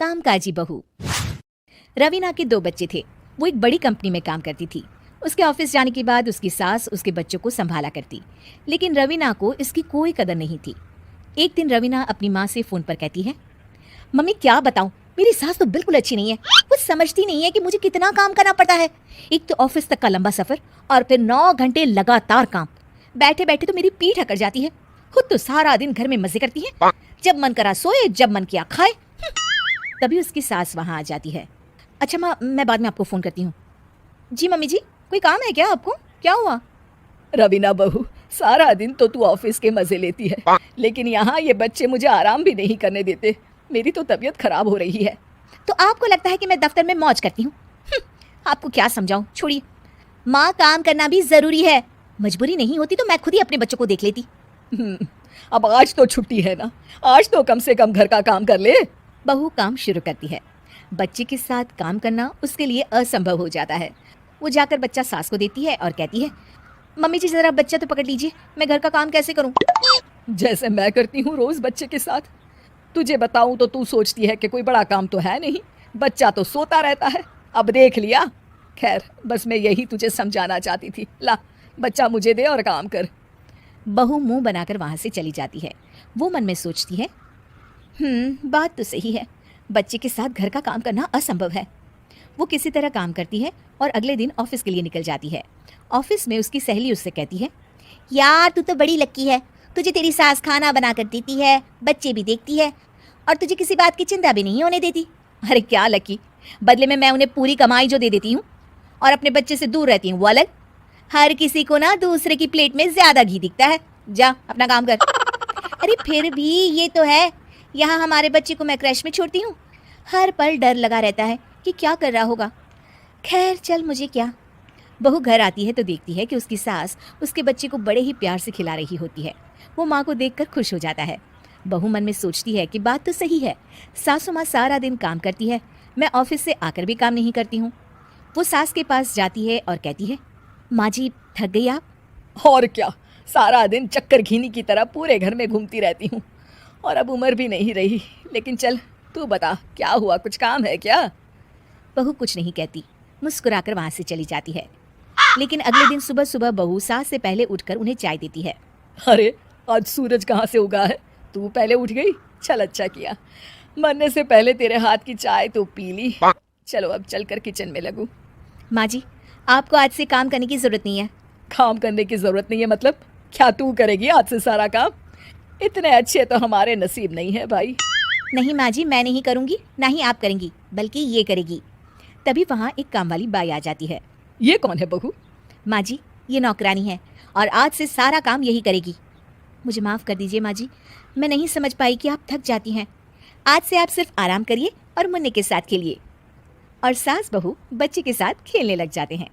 कामकाजी बहू। रवीना के 2 बच्चे थे। वो एक बड़ी कंपनी में काम करती थी। उसके ऑफिस जाने के बाद उसकी सास उसके बच्चों को संभाला करती, लेकिन रवीना को इसकी कोई कदर नहीं थी। एक दिन रवीना अपनी माँ से फोन पर कहती है, मम्मी क्या बताऊं, मेरी सास तो बिल्कुल अच्छी नहीं है। वो समझती नहीं है कि मुझे कितना काम करना पड़ता है। एक तो ऑफिस तक का लंबा सफर और फिर 9 घंटे लगातार काम। बैठे बैठे तो मेरी पीठ अकड़ जाती है। खुद तो सारा दिन घर में मजे करती है, जब मन करा सोए, जब मन किया खाए। तभी उसकी सास वहां आ जाती है। अच्छा माँ, मैं बाद में आपको फोन करती हूँ। जी मम्मी जी, कोई काम है क्या आपको? क्या हुआ? रवीना बहू, सारा दिन तो तू ऑफिस के मजे लेती है, लेकिन यहाँ ये बच्चे मुझे आराम भी नहीं करने देते। मेरी तो तबीयत खराब हो रही है। तो आपको लगता है कि मैं दफ्तर में मौज करती हूँ? आपको क्या समझाऊं, छोड़िए। माँ, काम करना भी जरूरी है। मजबूरी नहीं होती तो मैं खुद ही अपने बच्चों को देख लेती। अब आज तो छुट्टी है ना, आज तो कम से कम घर का काम कर ले। बहू काम शुरू करती है। बच्चे के साथ काम करना उसके लिए असंभव हो जाता है। वो जाकर बच्चा सास को देती है और कहती है, मम्मी जी जरा बच्चा तो पकड़ लीजिए, मैं घर का काम कैसे करूं? जैसे मैं करती हूँ रोज बच्चे के साथ। तुझे बताऊं तो तू सोचती है कि कोई बड़ा काम तो है नहीं, बच्चा तो सोता रहता है। अब देख लिया। खैर, बस मैं यही तुझे समझाना चाहती थी। ला, बच्चा मुझे दे और काम कर। बहू मुंह बनाकर वहां से चली जाती है। वो मन में सोचती है, बात तो सही है, बच्चे के साथ घर का काम करना असंभव है। वो किसी तरह काम करती है और अगले दिन ऑफिस के लिए निकल जाती है। ऑफिस में उसकी सहेली उससे कहती है, यार तू तो बड़ी लक्की है, तुझे तेरी सास खाना बना कर देती है, बच्चे भी देखती है और तुझे किसी बात की चिंता भी नहीं होने देती। अरे क्या लकी, बदले में मैं उन्हें पूरी कमाई जो दे देती हूँ और अपने बच्चे से दूर रहती हूँ वो अलग। हर किसी को ना दूसरे की प्लेट में ज्यादा घी दिखता है। जा अपना काम कर। अरे फिर भी ये तो है, यहाँ हमारे बच्चे को मैं क्रैश में छोड़ती हूँ, हर पल डर लगा रहता है कि क्या कर रहा होगा। खैर चल, मुझे क्या। बहू घर आती है तो देखती है कि उसकी सास उसके बच्चे को बड़े ही प्यार से खिला रही होती है। वो माँ को देखकर खुश हो जाता है। बहू मन में सोचती है कि बात तो सही है, सासू माँ सारा दिन काम करती है, मैं ऑफिस से आकर भी काम नहीं करती हूँ। वो सास के पास जाती है और कहती है, माँ जी थक गई आप? और क्या, सारा दिन चक्कर घीनी की तरह पूरे घर में घूमती रहती हूँ और अब उम्र भी नहीं रही। लेकिन चल तू बता, क्या हुआ, कुछ काम है क्या? बहू कुछ नहीं कहती, मुस्कुराकर वहां से चली जाती है। लेकिन अगले दिन सुबह सुबह बहू सास से पहले उठकर उन्हें चाय देती है। अरे आज सूरज कहाँ से उगा है, तू पहले उठ गई। चल अच्छा किया, मरने से पहले तेरे हाथ की चाय तो पी ली। चलो अब चलकर किचन में लगूं। माँ जी, आपको आज से काम करने की जरूरत नहीं है। काम करने की जरूरत नहीं है मतलब? क्या तू करेगी आज से सारा काम? इतने अच्छे तो हमारे नसीब नहीं है भाई। नहीं माँ जी, मैं नहीं करूँगी, ना ही आप करेंगी, बल्कि ये करेगी। तभी वहाँ एक काम वाली बाई आ जाती है। ये कौन है बहू? माँ जी, ये नौकरानी है और आज से सारा काम यही करेगी। मुझे माफ़ कर दीजिए माँ जी, मैं नहीं समझ पाई कि आप थक जाती हैं। आज से आप सिर्फ आराम करिए और मुन्ने के साथ खेलिए। और सास बहू बच्चे के साथ खेलने लग जाते हैं।